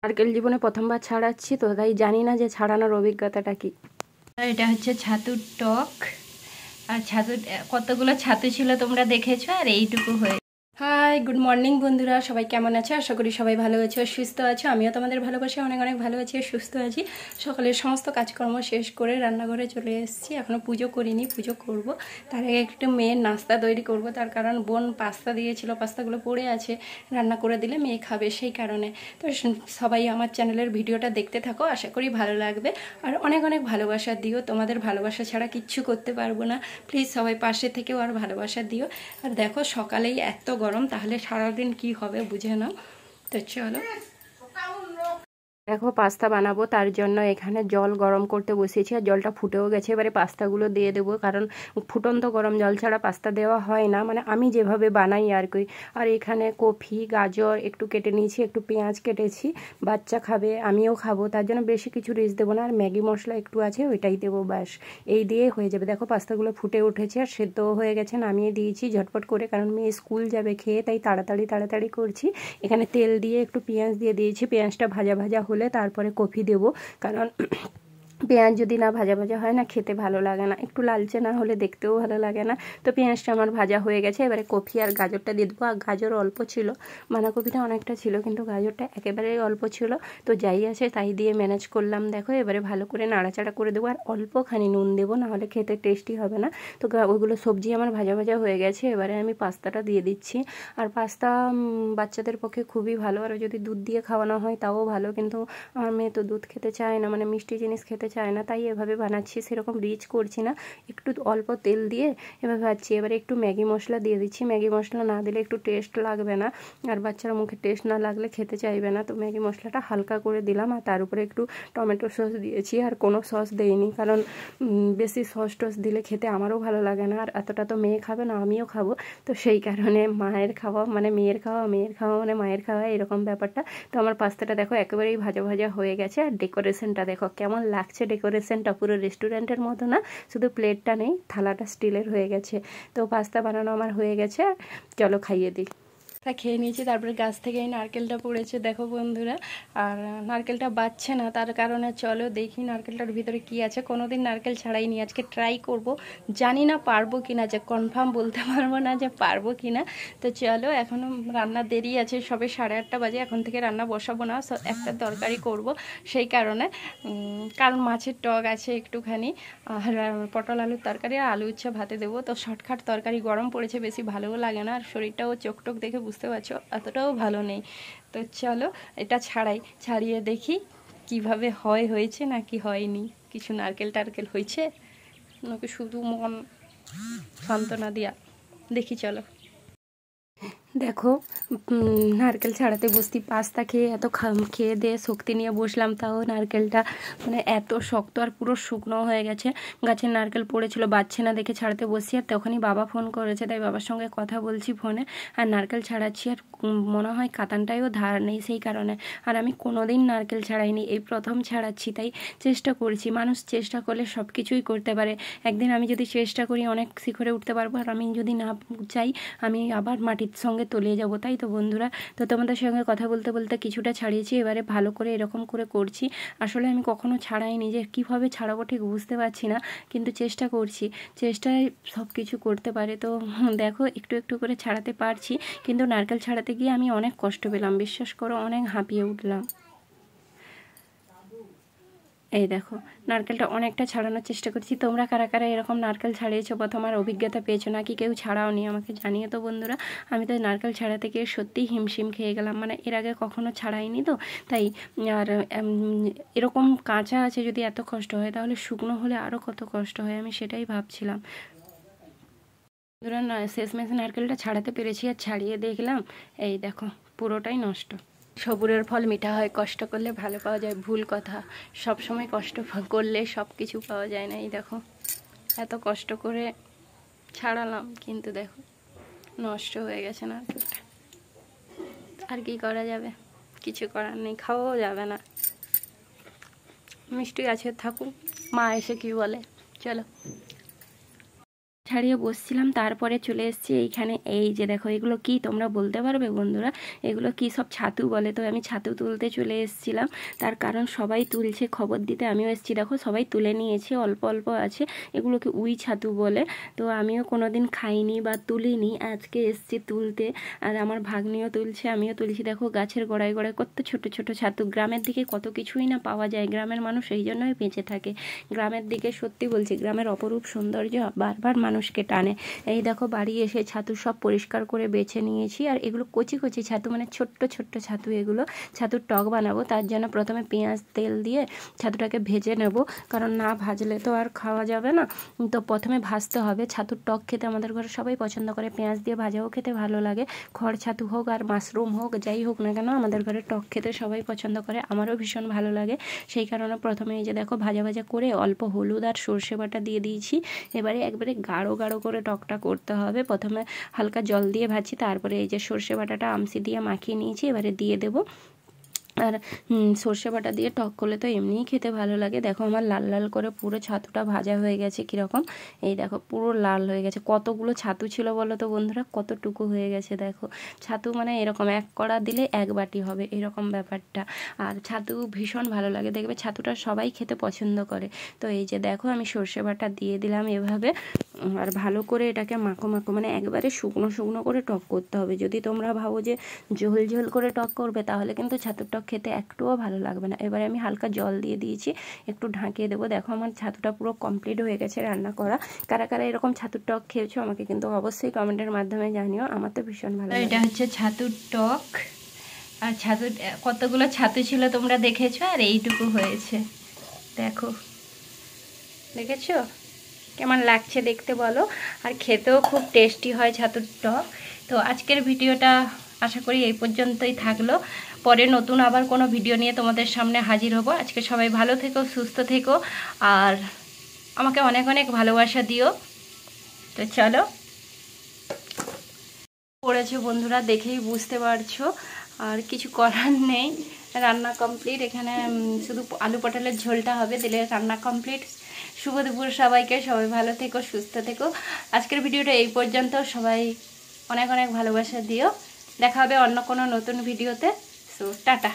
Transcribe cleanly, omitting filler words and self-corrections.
নারকেল জীবনে প্রথমবার ছাড়াচ্ছি তো, তাই জানি না যে ছাড়ানোর অভিজ্ঞতাটা কি। এটা হচ্ছে ছাতুর টক, আর ছাতু কতগুলো ছাতু ছিল তোমরা দেখেছো, আর এইটুকু হয়ে। হাই, গুড মর্নিং বন্ধুরা, সবাই কেমন আছো? আশা করি সবাই ভালো আছো, সুস্থ আছো। আমিও তোমাদের ভালোবাসি, অনেক অনেক ভালো আছি, সুস্থ আছি। সকালের সমস্ত কাজকর্ম শেষ করে রান্নাঘরে চলে এসেছি। এখনও পুজো করিনি, পুজো করব। তার আগে একটু মেয়ের নাস্তা তৈরি করব, তার কারণ বোন পাস্তা দিয়েছিল, পাস্তাগুলো পড়ে আছে, রান্না করে দিলে মেয়ে খাবে, সেই কারণে। তো সবাই আমার চ্যানেলের ভিডিওটা দেখতে থাকো, আশা করি ভালো লাগবে। আর অনেক অনেক ভালোবাসা দিও, তোমাদের ভালোবাসা ছাড়া কিচ্ছু করতে পারবো না। প্লিজ সবাই পাশে থেকেও আর ভালোবাসা দিও। আর দেখো সকালেই এত গরম, তাহলে সারাদিন কি হবে বুঝে নাও। তো চলো, দেখো পাস্তা বানাবো, তার জন্য এখানে জল গরম করতে বসিয়েছি, আর জলটা ফুটেও গেছে। এবারে পাস্তাগুলো দিয়ে দেবো, কারণ ফুটন্ত গরম জল ছাড়া পাস্তা দেওয়া হয় না, মানে আমি যেভাবে বানাই আর কি। আর এখানে কফি, গাজর একটু কেটে নিয়েছি, একটু পেঁয়াজ কেটেছি, বাচ্চা খাবে, আমিও খাবো, তার জন্য বেশি কিছু রিচ দেবো না। আর ম্যাগি মশলা একটু আছে, ওইটাই দেবো, ব্যাস এই দিয়ে হয়ে যাবে। দেখো পাস্তাগুলো ফুটে উঠেছে আর সেদ্ধও হয়ে গেছে, নামিয়ে দিয়েছি ঝটপট করে, কারণ মেয়ে স্কুল যাবে খেয়ে, তাই তাড়াতাড়ি করছি। এখানে তেল দিয়ে একটু পেঁয়াজ দিয়ে দিয়েছি, পেঁয়াজটা ভাজা ভাজা হলে তারপরে কফি দেবো, কারণ পেঁয়াজ যদি না ভাজা ভাজা হয় না, খেতে ভালো লাগে না, একটু লালচে না হলে দেখতেও ভালো লাগে না। তো পেঁয়াজটা আমার ভাজা হয়ে গেছে, এবারে কফি আর গাজরটা দিয়ে দেবো। আর গাজর অল্প ছিল, বাঁধাকপিটা অনেকটা ছিল, কিন্তু গাজরটা একেবারেই অল্প ছিল, তো যাই আছে তাই দিয়ে ম্যানেজ করলাম। দেখো এবারে ভালো করে নাড়াচাড়া করে দেবো, আর অল্পখানি নুন দেবো, নাহলে খেতে টেস্টি হবে না। তো ওইগুলো সবজি আমার ভাজা ভাজা হয়ে গেছে, এবারে আমি পাস্তাটা দিয়ে দিচ্ছি। আর পাস্তা বাচ্চাদের পক্ষে খুবই ভালো, আর যদি দুধ দিয়ে খাওয়ানো হয় তাও ভালো, কিন্তু আমার মেয়ে তো দুধ খেতে চায় না, মানে মিষ্টি জিনিস খেতে চায় না, তাই এভাবে বানাচ্ছি, সেরকম রিচ করছি না, একটু অল্প তেল দিয়ে এভাবে ভাজছি। এবারে একটু ম্যাগি মশলা দিয়ে দিচ্ছি, ম্যাগি মশলা না দিলে একটু টেস্ট লাগবে না, আর বাচ্চারা মুখে টেস্ট না লাগলে খেতে চাইবে না, তো ম্যাগি মশলাটা হালকা করে দিলাম। আর তার উপরে একটু টমেটো সস দিয়েছি, আর কোনো সস দেইনি, কারণ বেশি সস টস দিলে খেতে আমারও ভালো লাগে না, আর এতটা তো মেয়ে খাবে না, আমিও খাবো, তো সেই কারণে মায়ের খাওয়া মানে মেয়ের খাওয়া, মেয়ের খাওয়া মানে মায়ের খাওয়া, এরকম ব্যাপারটা। তো আমার পাস্তাটা দেখো একেবারেই ভাজা ভাজা হয়ে গেছে, আর ডেকোরেশনটা দেখো কেমন লাগছে, ডেকোরেশনটা পুরো রেস্টুরেন্টের মতো না, শুধু প্লেটটা নেই, থালাটা স্টিলের হয়ে গেছে। তো পাস্তা বানানো আমার হয়ে গেছে, চলো খাইয়ে দিই। তা খেয়ে নিয়েছি, তারপরে গাছ থেকে এই নারকেলটা পড়েছে দেখো বন্ধুরা, আর নারকেলটা বাজছে না, তার কারণে চলো দেখি নারকেলটার ভিতরে কি আছে। কোনোদিন নারকেল ছাড়াইনি, আজকে ট্রাই করব, জানি না পারবো কিনা, যে কনফার্ম বলতে পারবো না যে পারবো কিনা। তো চলো, এখনও রান্না দেরি আছে, সবে 8:30 বাজে, এখন থেকে রান্না বসাবো না, একটা তরকারি করব, সেই কারণে, কারণ মাছের টক আছে একটুখানি, আর পটল আলুর তরকারি, আর আলু উচ্ছে ভাতে দেবো। তো শর্টকাট তরকারি, গরম পড়েছে, বেশি ভালোও লাগে না, আর শরীরটাও চোখ দেখে বুঝতে পারছো অতটাও ভালো নেই। তো চলো এটা ছাড়িয়ে দেখি কিভাবে হয়েছে নাকি হয়নি, কিছু নারকেল টারকেল হয়েছে নাকি শুধু মন সান্ত্বনা দিয়া, দেখি চলো। দেখো নারকেল ছাড়াতে বসতি, পাস্তা খেয়ে এত খেয়ে দিয়ে শক্তি নিয়ে বসলাম, তাও নারকেলটা মানে এত শক্ত আর পুরো শুকনো হয়ে গেছে। গাছের নারকেল পড়েছিল, বাজছে না দেখে ছাড়াতে বসি, আর তখনই বাবা ফোন করেছে, তাই বাবার সঙ্গে কথা বলছি ফোনে, আর নারকেল ছাড়াচ্ছি, আর মনে হয় কাতানটাইও ধার নেই, সেই কারণে। আর আমি কোনোদিন নারকেল ছাড়াইনি, এই প্রথম ছাড়াচ্ছি, তাই চেষ্টা করছি। মানুষ চেষ্টা করলে সব কিছুই করতে পারে, একদিন আমি যদি চেষ্টা করি অনেক শিখরে উঠতে পারবো, আর আমি যদি না চাই আমি আবার মাটির সঙ্গে তলিয়ে যাব, তাই তো বন্ধুরা। তো তোমাদের সঙ্গে কথা বলতে বলতে কিছুটা ছাড়িয়েছি, এবারে ভালো করে এরকম করে করছি। আসলে আমি কখনো ছাড়াইনি, যে কীভাবে ছাড়াবো ঠিক বুঝতে পারছি না, কিন্তু চেষ্টা করছি, চেষ্টায় সব কিছু করতে পারে। তো দেখো একটু একটু করে ছাড়াতে পারছি, কিন্তু নারকেল ছাড়াতে গিয়ে আমি অনেক কষ্ট পেলাম, বিশ্বাস করো, অনেক হাঁপিয়ে উঠলাম। এই দেখো নারকেলটা অনেকটা ছাড়ানোর চেষ্টা করছি। তোমরা কারা কারা এরকম নারকেল ছাড়িয়েছো, প্রথম আর অভিজ্ঞতা পেয়েছো নাকি কেউ ছাড়াওনি, আমাকে জানিয়ে তো বন্ধুরা। আমি তো নারকেল ছাড়াতে গিয়ে সত্যিই হিমশিম খেয়ে গেলাম, মানে এর আগে কখনো ছাড়াইনি তো, তাই। আর এরকম কাঁচা আছে, যদি এত কষ্ট হয় তাহলে শুকনো হলে আরও কত কষ্ট হয়, আমি সেটাই ভাবছিলাম। বন্ধুরা শেষমেশ নারকেলটা ছাড়াতে পেরেছি, আর ছাড়িয়ে দেখলাম এই দেখো পুরোটাই নষ্ট। সবুরের ফল মিঠা হয়, কষ্ট করলে ভালো পাওয়া যায়, ভুল কথা, সব সময় কষ্ট করলে সব কিছু পাওয়া যায় না। এই দেখো এত কষ্ট করে ছাড়ালাম, কিন্তু দেখো নষ্ট হয়ে গেছে নারকেলটা, আর কি করা যাবে, কিছু করার নেই, খাওয়াও যাবে না, মিষ্টি আছে থাকুক, মা এসে কি বলে। চলো ছাড়িয়ে বসছিলাম, তারপরে চলে এসেছি এইখানে। এই যে দেখো, এগুলো কি তোমরা বলতে পারবে বন্ধুরা? এগুলো কি? সব ছাতু বলে। তো আমি ছাতু তুলতে চলে এসেছিলাম, তার কারণ সবাই তুলছে, খবর দিতে আমিও এসেছি। দেখো সবাই তুলে নিয়েছে, অল্প অল্প আছে। এগুলোকে উই ছাতু বলে। তো আমিও কোনোদিন খাইনি বা তুলিনি, আজকে এসেছি তুলতে। আর আমার ভাগ্নিও তুলছে, আমিও তুলছি। দেখো গাছের গোড়ায় গোড়ায় কত ছোট ছোট ছাতু। গ্রামের দিকে কত কিছুই না পাওয়া যায়, গ্রামের মানুষ এই জন্যই বেঁচে থাকে। গ্রামের দিকে সত্যি বলছি, গ্রামের অপরূপ সৌন্দর্য বারবার মানুষকে টানে। এই দেখো বাড়ি এসে ছাতু সব পরিষ্কার করে বেছে নিয়েছি। আর এগুলো কচি কচি ছাতু, মানে ছোট্ট ছোট্ট ছাতু। এগুলো ছাতুর টক বানাবো, তার জন্য প্রথমে পেঁয়াজ তেল দিয়ে ছাতুটাকে ভেজে নেব, কারণ না ভাজলে তো আর খাওয়া যাবে না। তো প্রথমে ভাজতে হবে। ছাতুর টক খেতে আমাদের ঘরে সবাই পছন্দ করে, পেঁয়াজ দিয়ে ভাজাও খেতে ভালো লাগে। খড় ছাতু হোক আর মাশরুম হোক, যাই হোক না কেন, আমাদের ঘরে টক খেতে সবাই পছন্দ করে, আমারও ভীষণ ভালো লাগে। সেই কারণে প্রথমে এই যে দেখো ভাজা ভাজা করে অল্প হলুদ আর সর্ষে বাটা দিয়ে দিয়েছি। এবারে একবারে গাঢ় গাঢ় করে টকটা করতে হবে। প্রথমে হালকা জল দিয়ে ভাজছি, তারপরে এই যে সর্ষে বাটাটা আমসি দিয়ে মাখিয়ে নিয়েছি, এবারে দিয়ে দেবো। আর সর্ষে বাটা দিয়ে টক করলে তো এমনিই খেতে ভালো লাগে। দেখো আমার লাল লাল করে পুরো ছাতুটা ভাজা হয়ে গেছে। কীরকম, এই দেখো পুরো লাল হয়ে গেছে। কতগুলো ছাতু ছিল বলো তো বন্ধুরা, কতটুকু হয়ে গেছে দেখো। ছাতু মানে এরকম এক কড়া দিলে এক বাটি হবে, এরকম ব্যাপারটা। আর ছাতু ভীষণ ভালো লাগে, দেখবে ছাতুটা সবাই খেতে পছন্দ করে। তো এই যে দেখো আমি সর্ষে বাটা দিয়ে দিলাম এভাবে, আর ভালো করে এটাকে মাখো মাখো, মানে একবারে শুকনো শুকনো করে টক করতে হবে। যদি তোমরা ভাবো যে ঝোল ঝোল করে টক করবে, তাহলে কিন্তু ছাতুর টক খেতে একটুও ভালো লাগবে না। এবারে আমি হালকা জল দিয়ে দিয়েছি, একটু ঢাকিয়ে দেবো। দেখো আমার ছাতুটা পুরো কমপ্লিট হয়ে গেছে রান্না করা। কারা কারা এরকম ছাতুর টক খেয়েছো আমাকে কিন্তু অবশ্যই কমেন্টের মাধ্যমে জানিও, আমার তো ভীষণ ভালো লাগে। এটা হচ্ছে ছাতুর টক। আর ছাতু কতগুলো ছাতু ছিল তোমরা দেখেছো, আর এইটুকু হয়েছে দেখো, দেখেছো কেমন লাগছে দেখতে বলো। আর খেতেও খুব টেস্টি হয় ছাতুর টক। তো আজকের ভিডিওটা আশা করি এই পর্যন্তই থাকলো। পরে নতুন আবার কোনো ভিডিও নিয়ে তোমাদের সামনে হাজির হব। আজকে সবাই ভালো থেকো, সুস্থ থেকো, আর আমাকে অনেক অনেক ভালোবাসা দিও। তো চলো, পড়েছো বন্ধুরা, দেখেই বুঝতে পারছো। আর কিছু করার নেই, রান্না কমপ্লিট। এখানে শুধু আলু পটলের ঝোলটা হবে, দিলে রান্না কমপ্লিট। শুভ দুপুর সবাইকে, সবাই ভালো থেকো, সুস্থ থেকো। আজকের ভিডিওটা এই পর্যন্ত, সবাই অনেক অনেক ভালোবাসা দিও। দেখা হবে অন্য কোনো নতুন ভিডিওতে। So tata.